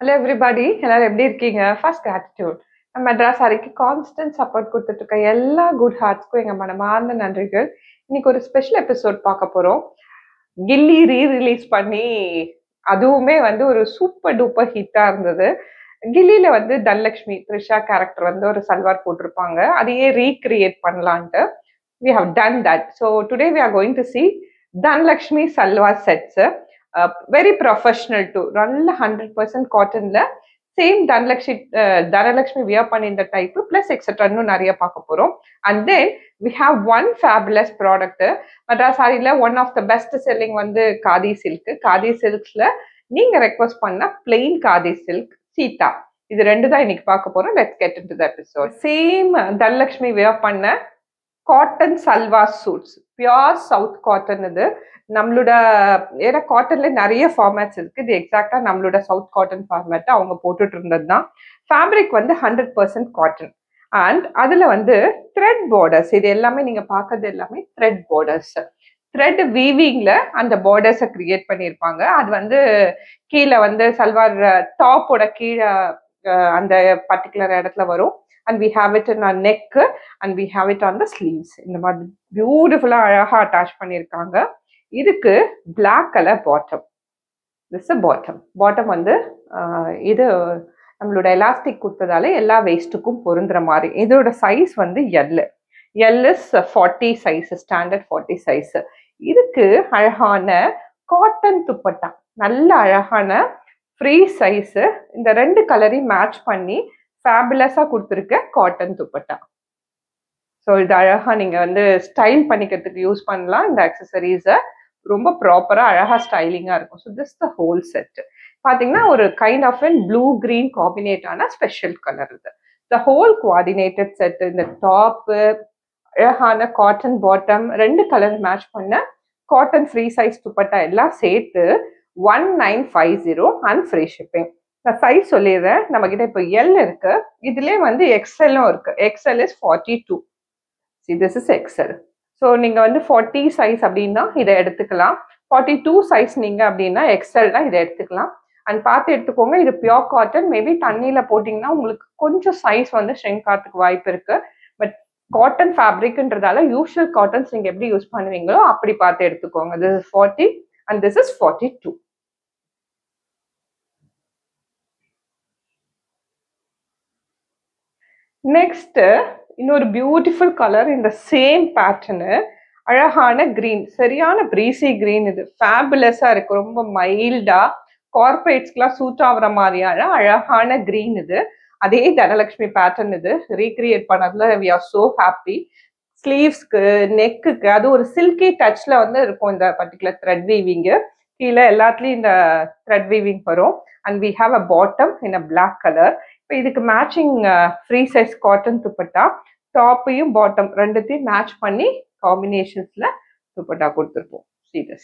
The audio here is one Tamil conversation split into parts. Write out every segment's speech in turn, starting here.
ஹலோ எவ்ரிபடி, எல்லாரும் எப்படி இருக்கீங்க? First gratitude. நம்ம மெட்ராஸ் அறைக்கு கான்ஸ்டன்ட் சப்போர்ட் கொடுத்துட்டு இருக்க எல்லா குட் ஹார்ட்ஸ்க்கும் எங்க மனமார்ந்த நன்றிகள். இன்னைக்கு ஒரு ஸ்பெஷல் எபிசோட் பார்க்க போறோம். கில்லி ரீ-ரிலீஸ் பண்ணி அதுவுமே வந்து ஒரு சூப்பர் டூப்பர் ஹிட்டா இருந்தது. கில்லியில வந்து தனலட்சுமி த்ரிஷா கேரக்டர் வந்து ஒரு சல்வார் போட்டிருப்பாங்க. அதையே ரீக்ரியேட் பண்ணலான்ட்டு we have done that. So today we are going to see Dhanlakshmi Salwar sets. Very professional too. நல்ல 100% காட்டன்ல சேம் தனலட்சுமி வியர் பண்ணியிருந்த டைப் பிளஸ் எக்ஸெட்ரா இன்னும் நிறைய பார்க்க போறோம். And then we have one fabulous product. Madras சாரியில one of the best selling வந்து காதி சில்க். காதி சில்க்ஸ்ல நீங்க ரெக்வஸ்ட் பண்ண பிளெயின் காதி சில்க் சீதா. இது ரெண்டு தான் இன்னைக்கு பார்க்க போறோம். Let's get into the episode. Same Dhanalakshmi wear பண்ண cotton salwar suits, pure south cotton. இது நம்மளோட ஏன்னா காட்டன்ல நிறைய ஃபார்மேட்ஸ் இருக்கு. இது எக்ஸாக்டா நம்மளோட சவுத் காட்டன் ஃபார்மேட் அவங்க போட்டுட்டு இருந்தது தான். ஃபேப்ரிக் வந்து 100% காட்டன் அண்ட் அதுல வந்து த்ரெட் பார்டர்ஸ். இது எல்லாமே நீங்க பார்க்கறது எல்லாமே த்ரெட் பார்டர்ஸ். த்ரெட் வீவிங்ல அந்த பார்டர்ஸை கிரியேட் பண்ணியிருப்பாங்க. அது வந்து கீழே வந்து சல்வார் டாப்போட கீழே அந்த பர்டிகுலர் இடத்துல வரும். And we have it in our neck and we have it on the sleeves. இந்த மாதிரி பியூட்டிஃபுல்லா அழகா அட்டாச் பண்ணியிருக்காங்க. இதுக்கு black colour bottom. This bottom வந்து இது நம்மளோட எலாஸ்டிக் கொடுத்ததால எல்லா வேஸ்ட்டுக்கும் பொருந்துற மாதிரி. இதோட சைஸ் வந்து L is 40 size, standard 40 size. இதுக்கு அழகான காட்டன் துப்பட்டா, நல்ல அழகான ஃப்ரீ சைஸ். இந்த ரெண்டு கலரையும் மேட்ச் பண்ணி ஃபேபுலஸா கொடுத்துருக்க காட்டன் துப்பட்டா. ஸோ இது அழகா நீங்க வந்து ஸ்டைல் பண்ணிக்கிறதுக்கு யூஸ் பண்ணலாம். இந்த அக்சசரிஸை ரொம்ப ப்ராப்பரா அழகா ஸ்டைலிங்கா இருக்கும். So this the whole set. பாத்தீங்கன்னா ஒரு kind of an blue green combinate ஆன ஸ்பெஷல் கலர் இது. The whole coordinated set. இந்த டாப்பு, அழகான காட்டன் பாட்டம், ரெண்டு கலர் மேட்ச் பண்ண காட்டன் ஃப்ரீ சைஸ் துப்பட்டா எல்லாம் சேர்த்து 1950 அண்ட் ஃப்ரீ ஷிப்பிங். நான் சைஸ் சொல்லிடுறேன். நம்ம கிட்ட இப்போ எல் இருக்கு, இதுலேயே வந்து எக்ஸ்எல்லும் இருக்கு. XL is 42. This is XL. So நீங்க வந்து 40 சைஸ் அப்படின்னா இதை எடுத்துக்கலாம். 42 சைஸ் நீங்க அப்படின்னா எக்ஸ்எல்னா இதை எடுத்துக்கலாம். அண்ட் பார்த்து எடுத்துக்கோங்க. இது பியோர் காட்டன். மேபி தண்ணியில போட்டிங்கன்னா உங்களுக்கு கொஞ்சம் சைஸ் வந்து ஷ்ரிங்க் ஆகிறதுக்கு வாய்ப்பு இருக்கு. பட் காட்டன் ஃபேப்ரிக்ன்றதால யூஷுவல் காட்டன்ஸ் நீங்க எப்படி யூஸ் பண்ணுவீங்களோ அப்படி பார்த்து எடுத்துக்கோங்க. This is 40 and this is 42. Next இன்னொரு பியூட்டிஃபுல் கலர். இந்த சேம் பேட்டர்னு அழகான கிரீன், சரியான பிரீசி கிரீன். இது ஃபேபுலஸா இருக்கு, ரொம்ப மைல்டா கார்பரேட்ஸ்க்குலாம் சூட் ஆகுற மாதிரியான அழகான கிரீன். இது அதே தனலட்சுமி பேட்டர்ன். இது ரீக்ரியேட் பண்ணதுல வி ஆர் சோ ஹாப்பி. ஸ்லீவ்ஸ்க்கு, நெக்குக்கு அது ஒரு சில்கி டச்ல வந்து இருக்கும் இந்த பர்டிகுலர் த்ரெட் வீவிங்கு. கீழே எல்லாத்துலயும் இந்த த்ரெட் வீவிங் வரும். And we have a bottom in a black colour. இப்போ இதுக்கு matching free size cotton dupatta, டாப்பையும் பாட்டம் ரெண்டுத்தையும் மேட்ச் பண்ணி காம்பினேஷன்ஸ்ல துப்பட்டா கொடுத்துருப்போம். See this.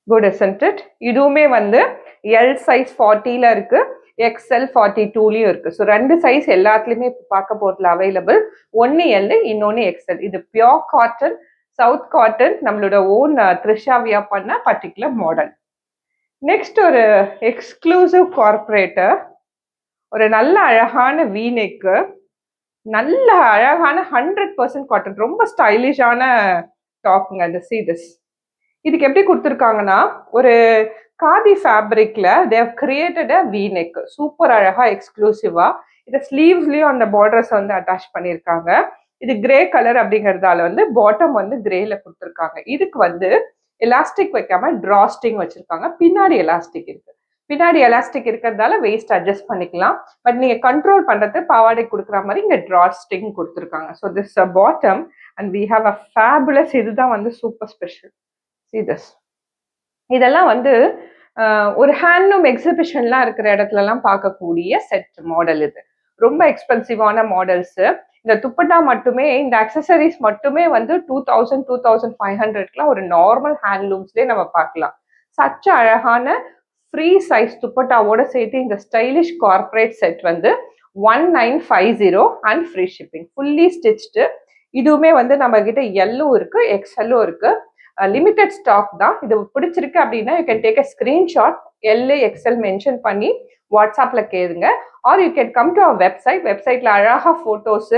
Good, isn't it? இதுவுமே வந்து எல் சைஸ் 40ல இருக்கு, எக்ஸ்எல் 42லயும் இருக்கு. ஸோ ரெண்டு சைஸ் எல்லாத்துலயுமே இப்போ பார்க்க போறதுல அவைலபிள். ஒன்னு எல், இன்னொன்னு எக்ஸ்எல். இது பியோர் காட்டன், சவுத் காட்டன், நம்மளோட ஓன் த்ரிஷா வியர் பண்ண பர்டிகுலர் மாடல். நெக்ஸ்ட் ஒரு எக்ஸ்க்ளூசிவ் கார்பரேட்டர், ஒரு நல்ல அழகான வீநெக்கு, நல்ல அழகான 100% காட்டன், ரொம்ப ஸ்டைலிஷான டாப்புங்க. அந்த see this. இதுக்கு எப்படி கொடுத்துருக்காங்கன்னா ஒரு காதி ஃபேப்ரிக்ல they have created a V-neck. Super அழகா எக்ஸ்க்ளூசிவா இதை ஸ்லீவ்ஸ்லயும் அந்த பார்டர்ஸ் வந்து அட்டாச் பண்ணியிருக்காங்க. இது கிரே கலர் அப்படிங்கறதால வந்து பாட்டம் வந்து கிரேல கொடுத்துருக்காங்க. இதுக்கு வந்து எலாஸ்டிக் வைக்காம டிராஸ்டிங் வச்சிருக்காங்க. பின்னாடி எலாஸ்டிக் இருக்கு. பின்னாடி எலாஸ்டிக் இருக்கிறதால வெயிஸ்ட் அட்ஜஸ்ட் பண்ணிக்கலாம். பட் நீங்க கண்ட்ரோல் பண்றது பாவாடை கொடுக்குற மாதிரி இங்க டிராஸ்டிங் கொடுத்துருக்காங்க. So this bottom and we have a fabulous. இதுதான் வந்து சூப்பர் ஸ்பெஷல். See this. இதெல்லாம் வந்து ஒரு ஹேண்ட்லூம் எக்ஸிபிஷன்லாம் இருக்கிற இடத்துலலாம் பார்க்கக்கூடிய செட் மாடல். இது ரொம்ப எக்ஸ்பென்சிவான மாடல்ஸ். இந்த துப்பட்டா மட்டுமே, இந்த அக்சசரிஸ் மட்டுமே வந்து 2000 2500க்குலாம் ஒரு நார்மல் ஹேண்ட்லூம்ஸ்லேயே நம்ம பார்க்கலாம். சச்ச அழகான ஃப்ரீ சைஸ் துப்பட்டாவோட சேர்த்து இந்த ஸ்டைலிஷ் கார்பரேட் செட் வந்து 1950 and free shipping, fully stitched. இதுவுமே வந்து நம்ம கிட்ட எல்லும் இருக்கு, எக்ஸ்எல்லும் இருக்கு. லிமிடெட் ஸ்டாக் தான். இது பிடிச்சிருக்கு அப்படின்னா you can take a screenshot. L XL mention பண்ணி வாட்ஸ்அப்ல கேளுங்க. Or you can come to our வெப்சைட்ல அழகா போட்டோஸ்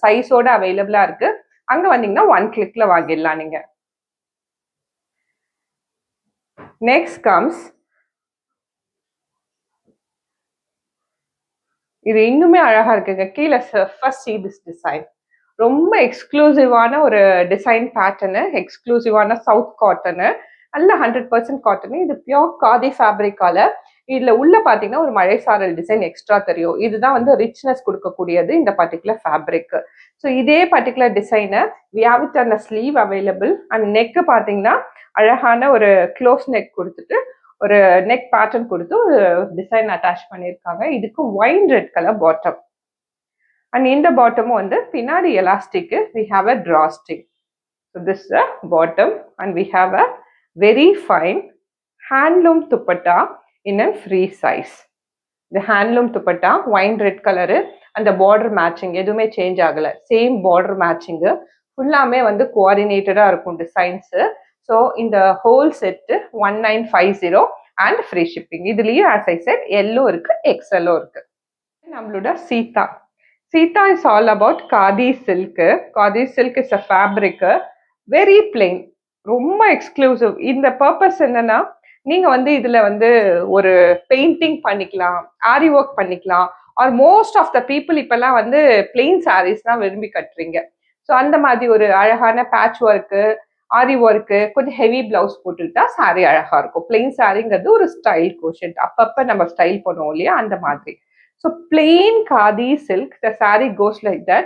சைஸோட அவைலபிளா இருக்கு. அங்க வந்தீங்கன்னா 1 கிளிக்ல வாங்கிடலாம் நீங்க. நெக்ஸ்ட் கம்ஸ் இது இன்னுமே அழகா இருக்குங்க. கீழே ஃபர்ஸ்ட் see this டிசைன். ரொம்ப எக்ஸ்க்ளூசிவான ஒரு டிசைன் பேட்டர்னு, எக்ஸ்க்ளூசிவான சவுத் காட்டனு, நல்ல 100% காட்டனு. இது பியோர் காதி ஃபேப்ரிக்கால இதுல உள்ள பாத்தீங்கன்னா ஒரு மழை சாரல் டிசைன் எக்ஸ்ட்ரா தெரியும். இதுதான் வந்து ரிச்னஸ் கொடுக்கக்கூடியது இந்த பர்டிகுலர் ஃபேப்ரிக். ஸோ இதே பர்டிகுலர் டிசைனை we have it on a sleeve available and neck பாத்தீங்கன்னா அழகான ஒரு க்ளோஸ் நெக் கொடுத்துட்டு ஒரு நெக் பேட்டர்ன் கொடுத்து ஒரு டிசைன் அட்டாச் பண்ணியிருக்காங்க. இதுக்கு wine red colour bottom and இந்த பாட்டமும் வந்து பின்னாடி elastic we have a drawstring. So this is a bottom and we have a very fine handloom dupatta in a free size. The handloom dupatta wine red color and the border matching எதுவுமே சேஞ்ச் ஆகல, சேம் border matching ஃபுல்லாமே வந்து கோஆர்டினேட்டடா இருக்கும் டிசைன்ஸ். ஸோ இந்த whole set 1950 and free shipping. இதுலயும் as I said எல்லோ இருக்கு, எக்ஸ்எல்லோ இருக்கு. நம்மளோட Sita is all about khadi silk. Khadi silk is a fabric, very plain, ரொம்ப எக்ஸ்க்ளூசிவ். இந்த பர்பஸ் என்னன்னா நீங்க வந்து இதுல வந்து ஒரு பெயிண்டிங் பண்ணிக்கலாம், ஆரி ஒர்க் பண்ணிக்கலாம். Or most of the people இப்பெல்லாம் வந்து பிளெயின் சாரீஸ் தான் விரும்பி கட்டுறீங்க. ஸோ அந்த மாதிரி ஒரு அழகான பேட்ச் ஒர்க்கு, ஆரி ஒர்க்கு, கொஞ்சம் ஹெவி பிளவுஸ் போட்டுக்கிட்டா சாரீ அழகா இருக்கும். பிளெயின் சாரீங்கிறது ஒரு ஸ்டைல் கோஷன்ட், அப்பப்ப நம்ம ஸ்டைல் பண்ணுவோம் இல்லையா, அந்த மாதிரி. So plain khadi silk, the saree goes like that.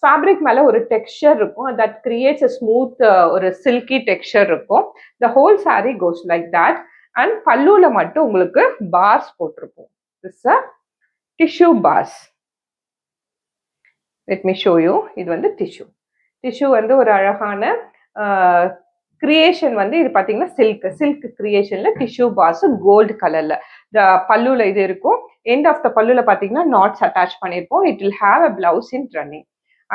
Fabric மேல ஒரு texture இருக்கும், that creates a smooth ஒரு silky texture இருக்கும். The whole saree goes like that. And பல்லுல மட்டும் உங்களுக்கு bars போட்டிருப்போம். This is a tissue bars. Let me show you. இது வந்து tissue வந்து ஒரு அழகான கிரியேஷன் வந்து இது பார்த்தீங்கன்னா சில்க் கிரியேஷன்ல டிஷ்யூ பாஸ் கோல்டு கலர்ல பல்லுல இது இருக்கும். எண்ட் ஆஃப் த பல்லுல பார்த்தீங்கன்னா நாட்ஸ் அட்டாச் பண்ணியிருப்போம். It will have a blouse in running.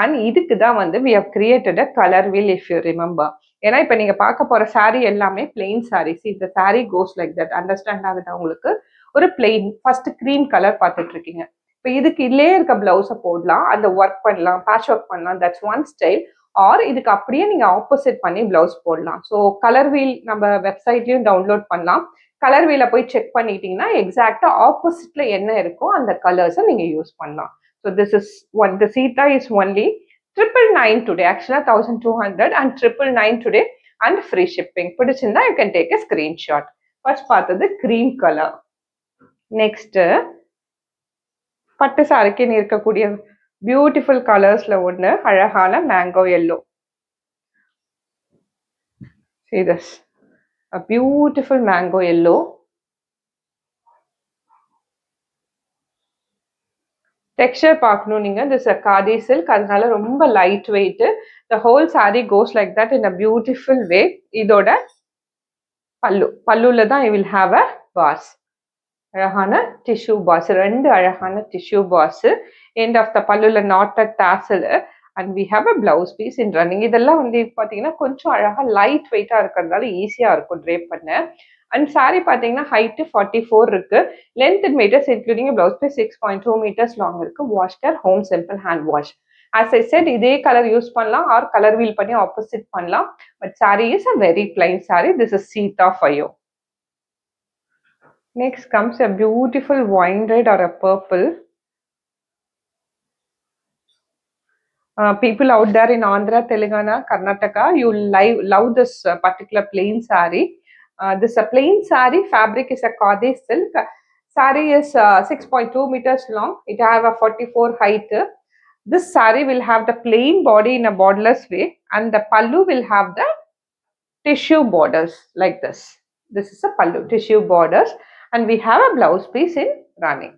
And இதுக்கு தான் வந்து we have created a colour wheel if you remember. ஏன்னா இப்போ நீங்க பார்க்க போற சாரீ எல்லாமே பிளெயின் சாரீஸ். இந்த சாரீ கோஸ் லைக் தட். அண்டர்ஸ்டாண்ட் ஆகுதா உங்களுக்கு? ஒரு பிளெயின் ஃபர்ஸ்ட் கிரீம் கலர் பார்த்துட்டு இருக்கீங்க. இப்போ இதுக்கு இல்லே இருக்க பிளவுஸை போடலாம், அந்த ஒர்க் பண்ணலாம், பேட்ச் ஒர்க் பண்ணலாம். That's one style. ஆர் இதுக்கு அப்படியே நீங்க ஆப்போசிட் பண்ணி பிளவுஸ் போடலாம். ஸோ கலர் வீல் நம்ம வெப்சைட்லயும் டவுன்லோட் பண்ணலாம். கலர் வீல போய் செக் பண்ணிட்டீங்கன்னா எக்ஸாக்டா ஆப்போசிட்ல என்ன இருக்கோ அந்த கலர்ஸை நீங்க யூஸ் பண்ணலாம். So this is one. The Seetha is only 999 today. ஆக்சுவலா 1200 and 999 today and free shipping. பிடிச்சிருந்தா you can take a screenshot. First பார்த்தது கிரீம் கலர். நெக்ஸ்ட் பட்டு சாரிக்குன்னு இருக்கக்கூடிய பியூட்டிஃபுல் கலர்ஸ்ல ஒன்று அழகான mango yellow. See this, a beautiful mango yellow. Texture பார்க்கணும் நீங்க. This is a khadi silk, அதனால ரொம்ப light weight. The whole saree goes like that in a beautiful way. இதோட பல்லுல தான் you will have a bars. அழகான டிஷ்யூ பாஸ், ரெண்டு அழகான tissue bars. End of the பல்லுல knotted tassel and we have a blouse piece in running. இதெல்லாம் வந்து பார்த்தீங்கன்னா கொஞ்சம் அழகா லைட் வெயிட்டா இருக்கிறதுனால ஈஸியா இருக்கும் ட்ரேப் பண்ண. அண்ட் சாரி பார்த்தீங்கன்னா ஹைட்டு 44 இருக்கு. Length in metres including blouse piece 6.2 meters long இருக்கு. Wash care home simple hand wash. as I said இதே கலர் யூஸ் பண்ணலாம் ஆர் கலர் வீல் பண்ணி ஆப்போசிட் பண்ணலாம். But sari is a very plain sari. This is Seetha for you. Next comes a beautiful wine red or a purple. People out there in Andhra, Telangana, Karnataka, you love this particular plain saree. This is a plain saree. Fabric is a khadi silk. Saree is 6.2 meters long. It have a 44 height. This saree will have the plain body in a borderless way, and the pallu will have the tissue borders like this. This is a pallu, tissue borders. And we have a blouse piece in running.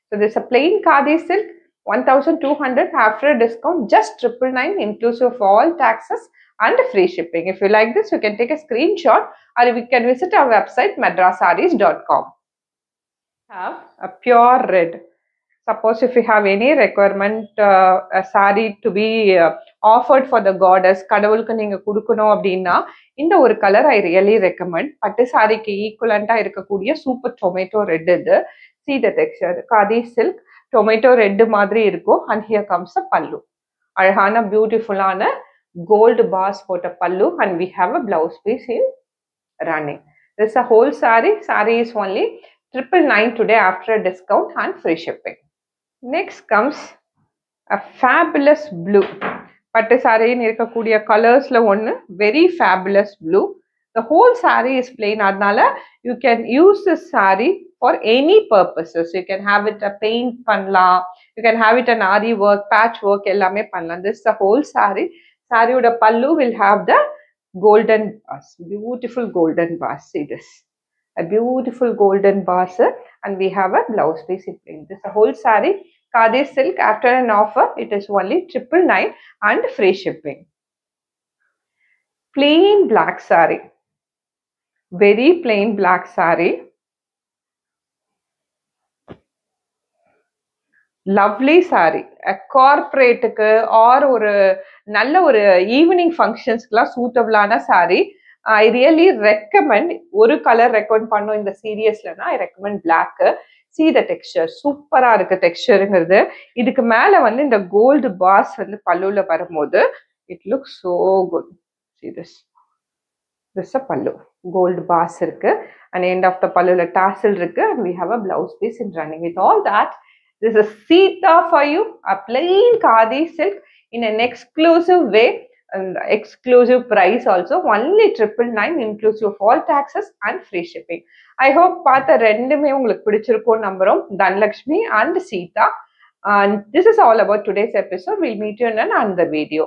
So this is a plain khadi silk, 1200 after a discount, just 999 inclusive of all taxes and free shipping. If you like this, you can take a screenshot or you can visit our website madrasarees.com. Have a pure red. Suppose if you have any requirement, a saree to be offered for the goddess, கடவுளுக்கு நீங்க கொடுக்கணும் அப்படின்னா இந்த ஒரு கலர் ஐ ரியலி ரெக்கமெண்ட். பட்டு சாரிக்கு ஈக்குவலண்டா இருக்கக்கூடிய சூப்பர் டொமேட்டோ ரெட் இது. See the texture. Khadi silk tomato red மாதிரி இருக்கும். And here comes a pallu. அழகான பியூட்டிஃபுல்லான கோல்டு பாஸ் போட்ட பல்லு. And we have a blouse piece in running. This is a whole saree. Saree is only 999 today after a discount and free shipping. Next comes a fabulous blue. பட்டு சாரின்னு இருக்கக்கூடிய கலர்ஸ்ல ஒன்று very fabulous blue. The whole saree is plain. அதனால you can use this saree for any purposes. You can have it a paint பண்ணலாம், you can have it an ari work, patch work, எல்லாமே பண்ணலாம். This is the whole saree. சாரியோட பல்லு will have the golden bars, beautiful golden bars. See this, a beautiful golden bars, and we have a blouse piece in plain. This is a whole saree. Khadi silk. After an offer, it is only 999 and free shipping. Plain black saree, very plain black saree. Lovely saree. A corporate or ஒரு நல்ல ஒரு ஈவினிங் ஃபங்க்ஷன்ஸ்க்குலாம் சூட்டபிளான saree. I really recommend. ஒரு கலர் ரெக்கமெண்ட் பண்ணோம் இந்த சீரியஸ்லனா I recommend black. See the texture, சூப்பரா இருக்கு டெக்ஸ்சருங்கிறது. இதுக்கு மேல வந்து இந்த கோல்டு பாஸ் வந்து பல்லுல வரும்போது it looks so good. See this, this is a pallu, gold bars இருக்கு, and end of the palluல tassel இருக்கு, and we have a blouse piece in running. With all that, this is Sita for you, a plain khadi silk in an exclusive way, and exclusive price also, only 999 inclusive of all taxes and free shipping. I hope பார்த்த ரெண்டுமே உங்களுக்கு பிடிச்சிருக்கும் நம்புறோம். Dhanlakshmi and Sita. And this is all about today's episode. We'll meet you in another video.